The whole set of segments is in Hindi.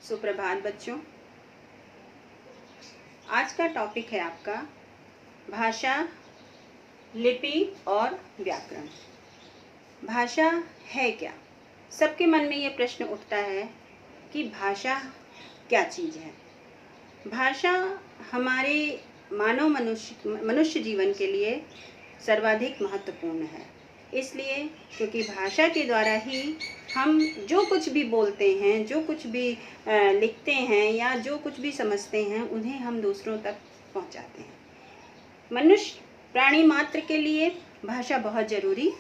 सुप्रभात बच्चों। आज का टॉपिक है आपका भाषा, लिपि और व्याकरण। भाषा है क्या? सबके मन में ये प्रश्न उठता है कि भाषा क्या चीज़ है। भाषा हमारे मानव मनुष्य जीवन के लिए सर्वाधिक महत्वपूर्ण है, इसलिए क्योंकि भाषा के द्वारा ही हम जो कुछ भी बोलते हैं, जो कुछ भी लिखते हैं या जो कुछ भी समझते हैं, उन्हें हम दूसरों तक पहुंचाते हैं। मनुष्य प्राणी मात्र के लिए भाषा बहुत ज़रूरी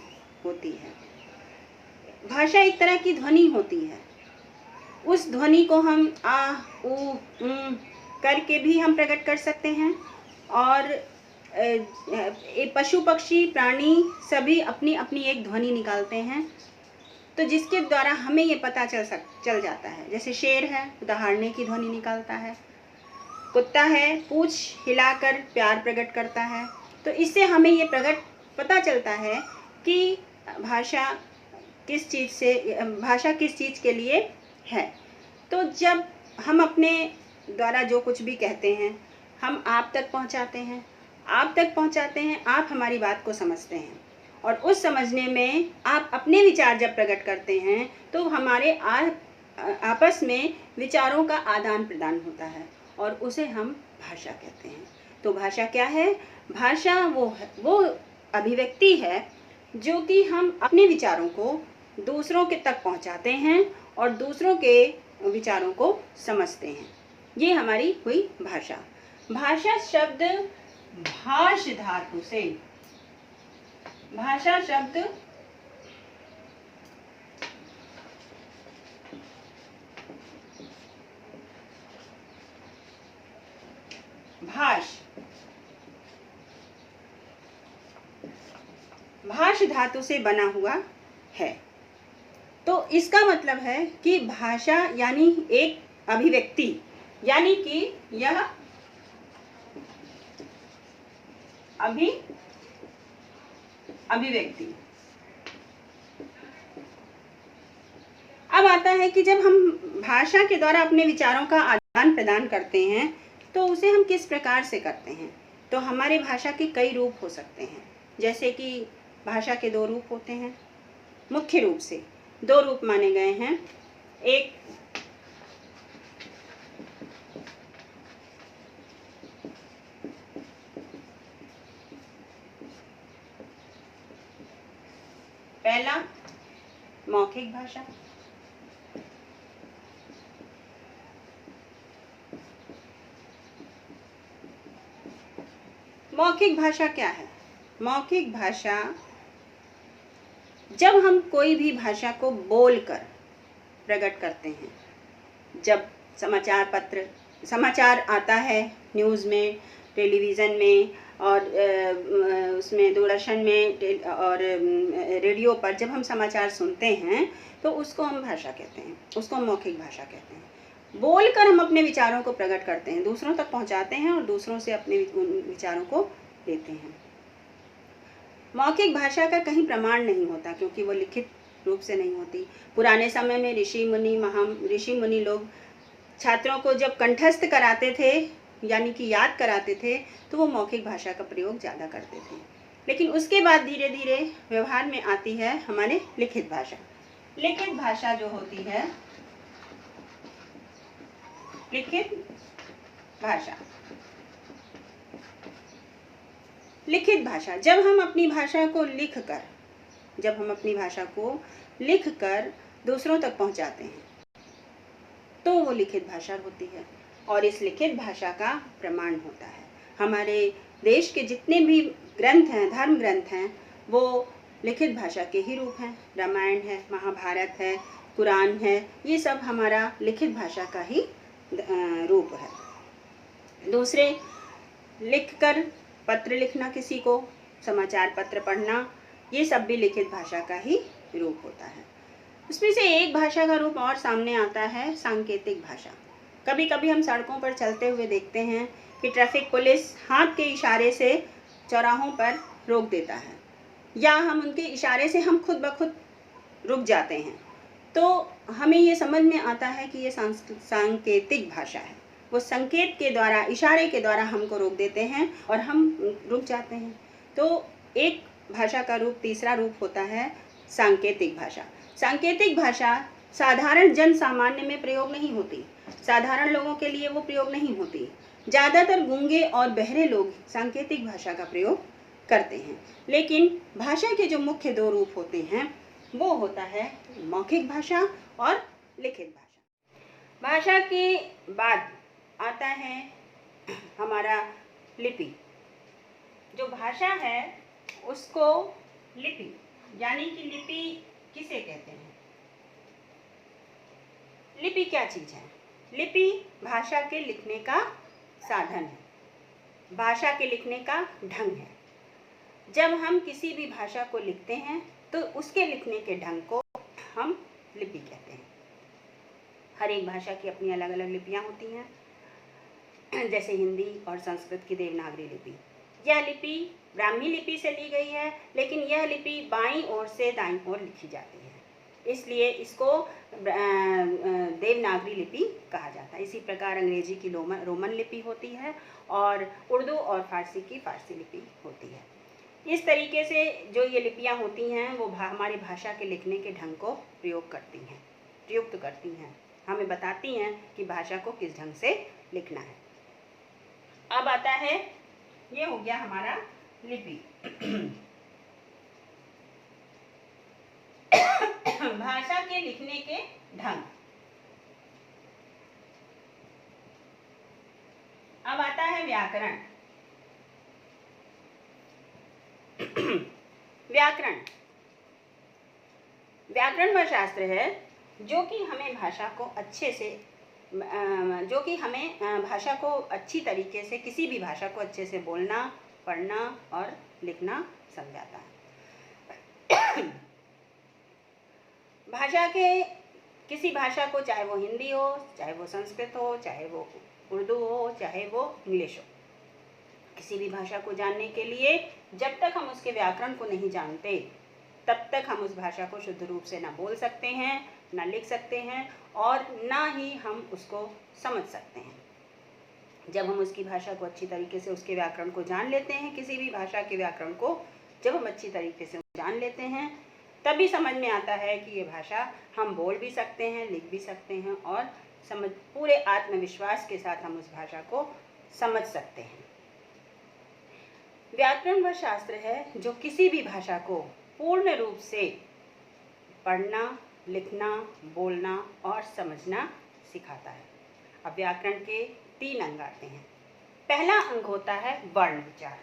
होती है। भाषा एक तरह की ध्वनि होती है। उस ध्वनि को हम आ, उ, करके भी हम प्रकट कर सकते हैं और पशु पक्षी प्राणी सभी अपनी अपनी एक ध्वनि निकालते हैं, तो जिसके द्वारा हमें ये पता चल जाता है। जैसे शेर है, दहाड़ने की ध्वनि निकालता है। कुत्ता है, पूंछ हिलाकर प्यार प्रकट करता है। तो इससे हमें ये पता चलता है कि भाषा किस चीज़ के लिए है। तो जब हम अपने द्वारा जो कुछ भी कहते हैं, हम आप तक पहुंचाते हैं, आप हमारी बात को समझते हैं, और उस समझने में आप अपने विचार जब प्रकट करते हैं तो हमारे आपस में विचारों का आदान प्रदान होता है और उसे हम भाषा कहते हैं। तो भाषा क्या है? भाषा वो अभिव्यक्ति है जो कि हम अपने विचारों को दूसरों के तक पहुंचाते हैं और दूसरों के विचारों को समझते हैं। ये हमारी हुई भाषा। भाषा शब्द भाष धातु से, भाषा शब्द भाष धातु से बना हुआ है। तो इसका मतलब है कि भाषा यानी एक अभिव्यक्ति, यानी कि यह अभिव्यक्ति। अब आता है कि जब हम भाषा के द्वारा अपने विचारों का आदान प्रदान करते हैं तो उसे हम किस प्रकार से करते हैं। तो हमारे भाषा के कई रूप हो सकते हैं। जैसे कि भाषा के दो रूप होते हैं, मुख्य रूप से दो रूप माने गए हैं। एक पहला मौखिक भाषा, मौखिक भाषा क्या है? मौखिक भाषा जब हम कोई भी भाषा को बोलकर प्रकट करते हैं। जब समाचार आता है न्यूज़ में, टेलीविज़न में और उसमें दूरदर्शन में और रेडियो पर जब हम समाचार सुनते हैं तो उसको हम भाषा कहते हैं, उसको हम मौखिक भाषा कहते हैं। बोलकर हम अपने विचारों को प्रकट करते हैं, दूसरों तक पहुंचाते हैं और दूसरों से अपने विचारों को लेते हैं। मौखिक भाषा का कहीं प्रमाण नहीं होता क्योंकि वो लिखित रूप से नहीं होती। पुराने समय में ऋषि मुनि लोग छात्रों को जब कंठस्थ कराते थे, यानी कि याद कराते थे, तो वो मौखिक भाषा का प्रयोग ज़्यादा करते थे। लेकिन उसके बाद धीरे धीरे व्यवहार में आती है हमारे लिखित भाषा। लिखित भाषा जो होती है, लिखित भाषा जब हम अपनी भाषा को लिखकर दूसरों तक पहुंचाते हैं तो वो लिखित भाषा होती है। और इस लिखित भाषा का प्रमाण होता है। हमारे देश के जितने भी ग्रंथ हैं, धर्म ग्रंथ हैं, वो लिखित भाषा के ही रूप हैं। रामायण है, महाभारत है, कुरान है, ये सब हमारा लिखित भाषा का ही रूप है। दूसरे, लिखकर पत्र लिखना, किसी को समाचार पत्र पढ़ना, ये सब भी लिखित भाषा का ही रूप होता है। उसमें से एक भाषा का रूप और सामने आता है, सांकेतिक भाषा। कभी कभी हम सड़कों पर चलते हुए देखते हैं कि ट्रैफिक पुलिस हाथ के इशारे से चौराहों पर रोक देता है, या हम उनके इशारे से हम खुद ब खुद रुक जाते हैं। तो हमें ये समझ में आता है कि ये सांकेतिक भाषा है। वो संकेत के द्वारा, इशारे के द्वारा हमको रोक देते हैं और हम रुक जाते हैं। तो एक भाषा का रूप, तीसरा रूप होता है सांकेतिक भाषा। सांकेतिक भाषा साधारण जन सामान्य में प्रयोग नहीं होती, साधारण लोगों के लिए वो प्रयोग नहीं होती। ज़्यादातर गूंगे और बहरे लोग सांकेतिक भाषा का प्रयोग करते हैं। लेकिन भाषा के जो मुख्य दो रूप होते हैं वो होता है मौखिक भाषा और लिखित भाषा। भाषा के बाद आता है हमारा लिपि। जो भाषा है उसको लिपि, यानी कि लिपि किसे कहते हैं? लिपि क्या चीज़ है? लिपि भाषा के लिखने का साधन है, भाषा के लिखने का ढंग है। जब हम किसी भी भाषा को लिखते हैं तो उसके लिखने के ढंग को हम लिपि कहते हैं। हर एक भाषा की अपनी अलग अलग लिपियाँ होती हैं, जैसे हिंदी और संस्कृत की देवनागरी लिपि। यह लिपि ब्राह्मी लिपि से ली गई है, लेकिन यह लिपि बाईं ओर से दाईं ओर लिखी जाती है, इसलिए इसको देवनागरी लिपि कहा जाता है। इसी प्रकार अंग्रेजी की रोमन लिपि होती है और उर्दू और फारसी की फारसी लिपि होती है। इस तरीके से जो ये लिपियाँ होती हैं वो हमारी भाषा के लिखने के ढंग को प्रयुक्त करती हैं, हमें बताती हैं कि भाषा को किस ढंग से लिखना है। अब आता है, ये हो गया हमारा लिपि। भाषा के लिखने के ढंग। अब आता है व्याकरण। व्याकरण वह शास्त्र है जो कि हमें भाषा को भाषा को अच्छी तरीके से, किसी भी भाषा को अच्छे से बोलना, पढ़ना और लिखना समझाता है। भाषा के किसी भाषा को, चाहे वो हिंदी हो, चाहे वो संस्कृत हो, चाहे वो उर्दू हो, चाहे वो इंग्लिश हो, किसी भी भाषा को जानने के लिए जब तक हम उसके व्याकरण को नहीं जानते तब तक हम उस भाषा को शुद्ध रूप से ना बोल सकते हैं, ना लिख सकते हैं और ना ही हम उसको समझ सकते हैं। जब हम उसकी भाषा को अच्छी तरीके से, उसके व्याकरण को जान लेते हैं, किसी भी भाषा के व्याकरण को जब हम अच्छी तरीके से जान लेते हैं तभी समझ में आता है कि ये भाषा हम बोल भी सकते हैं, लिख भी सकते हैं और पूरे आत्मविश्वास के साथ हम उस भाषा को समझ सकते हैं। व्याकरण वह शास्त्र है जो किसी भी भाषा को पूर्ण रूप से पढ़ना, लिखना, बोलना और समझना सिखाता है। अब व्याकरण के 3 अंग आते हैं। पहला अंग होता है वर्ण विचार।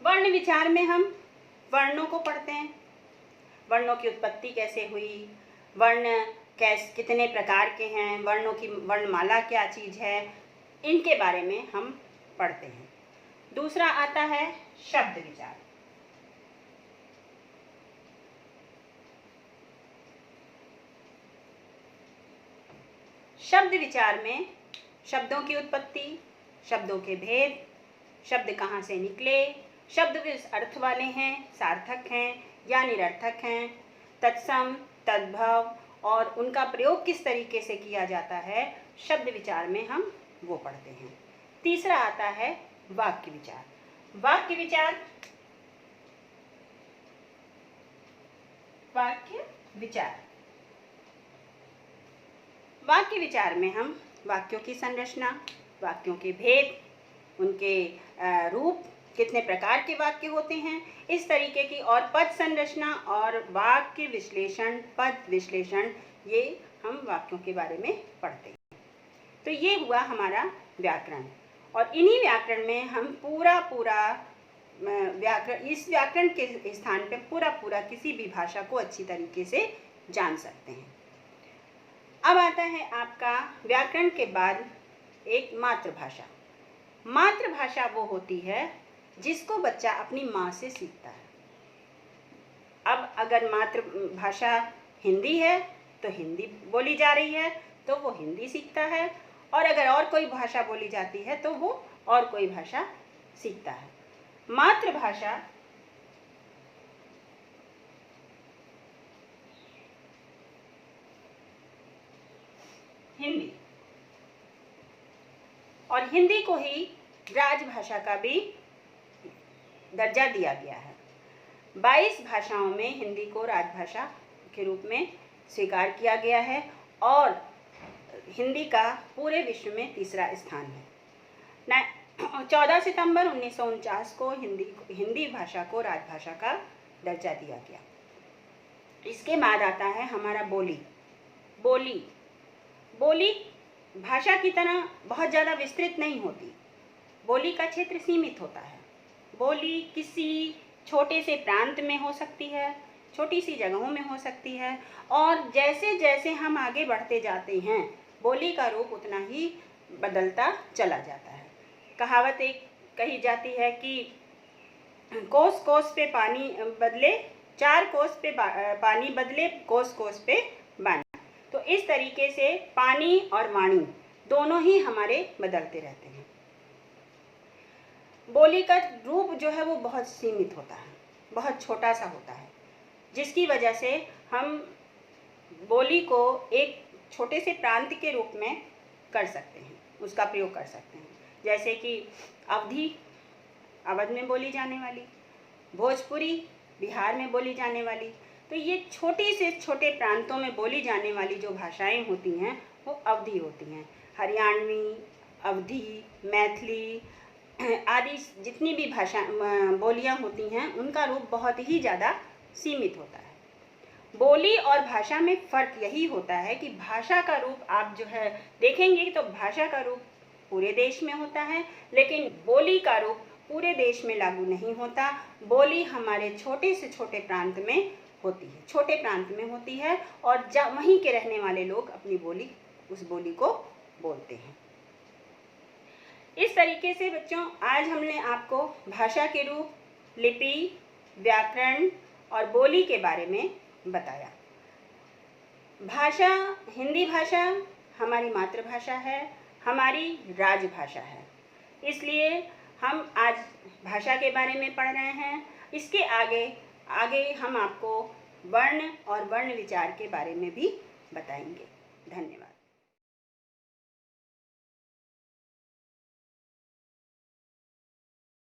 वर्ण विचार में हम वर्णों को पढ़ते हैं, वर्णों की उत्पत्ति कैसे हुई, वर्ण कितने प्रकार के हैं, वर्णों की वर्णमाला क्या चीज़ है, इनके बारे में हम पढ़ते हैं। दूसरा आता है शब्द विचार। शब्द विचार में शब्दों की उत्पत्ति, शब्दों के भेद, शब्द कहाँ से निकले, शब्द किस अर्थ वाले हैं, सार्थक हैं या निरर्थक हैं, तत्सम, तद्भव और उनका प्रयोग किस तरीके से किया जाता है, शब्द विचार में हम वो पढ़ते हैं। तीसरा आता है वाक्य विचार। वाक्य विचार में हम वाक्यों की संरचना, वाक्यों के भेद, उनके रूप, कितने प्रकार के वाक्य होते हैं, इस तरीके की, और पद संरचना और वाक्य विश्लेषण, पद विश्लेषण, ये हम वाक्यों के बारे में पढ़ते हैं। तो ये हुआ हमारा व्याकरण, और इन्हीं व्याकरण में हम इस व्याकरण के स्थान पे पूरा किसी भी भाषा को अच्छी तरीके से जान सकते हैं। अब आता है आपका व्याकरण के बाद एक मातृभाषा। मातृभाषा वो होती है जिसको बच्चा अपनी माँ से सीखता है। अब अगर मातृभाषा हिंदी है तो हिंदी बोली जा रही है तो वो हिंदी सीखता है, और अगर और कोई भाषा बोली जाती है तो वो और कोई भाषा सीखता है। मातृभाषा हिंदी, और हिंदी को ही राजभाषा का भी दर्जा दिया गया है। 22 भाषाओं में हिंदी को राजभाषा के रूप में स्वीकार किया गया है और हिंदी का पूरे विश्व में तीसरा स्थान है। 14 सितंबर 1949 को हिंदी भाषा को राजभाषा का दर्जा दिया गया। इसके बाद आता है हमारा बोली। बोली भाषा की तरह बहुत ज़्यादा विस्तृत नहीं होती। बोली का क्षेत्र सीमित होता है। बोली किसी छोटे से प्रांत में हो सकती है, छोटी सी जगहों में हो सकती है, और जैसे जैसे हम आगे बढ़ते जाते हैं बोली का रूप उतना ही बदलता चला जाता है। कहावत एक कही जाती है कि कोस कोस पे पानी बदले, 4 कोस पे पानी बदले, कोस कोस पे बानी। तो इस तरीके से पानी और वाणी दोनों ही हमारे बदलते रहते हैं। बोली का रूप जो है वो बहुत सीमित होता है, बहुत छोटा सा होता है, जिसकी वजह से हम बोली को एक छोटे से प्रांत के रूप में कर सकते हैं, उसका प्रयोग कर सकते हैं। जैसे कि अवध में बोली जाने वाली, भोजपुरी बिहार में बोली जाने वाली। तो ये छोटी से छोटे प्रांतों में बोली जाने वाली जो भाषाएं होती हैं वो अवधी होती हैं। हरियाणवी, अवधी, मैथिली आदि जितनी भी बोलियां होती हैं उनका रूप बहुत ही ज़्यादा सीमित होता है। बोली और भाषा में फ़र्क यही होता है कि भाषा का रूप आप जो है देखेंगे तो भाषा का रूप पूरे देश में होता है, लेकिन बोली का रूप पूरे देश में लागू नहीं होता। बोली हमारे छोटे से छोटे प्रांत में होती है, छोटे प्रांत में होती है, और वहीं के रहने वाले लोग अपनी बोली, उस बोली को बोलते हैं। इस तरीके से बच्चों आज हमने आपको भाषा के रूप, लिपि, व्याकरण और बोली के बारे में बताया। भाषा, हिंदी भाषा हमारी मातृभाषा है, हमारी राजभाषा है, इसलिए हम आज भाषा के बारे में पढ़ रहे हैं। इसके आगे हम आपको वर्ण और वर्ण विचार के बारे में भी बताएंगे। धन्यवाद।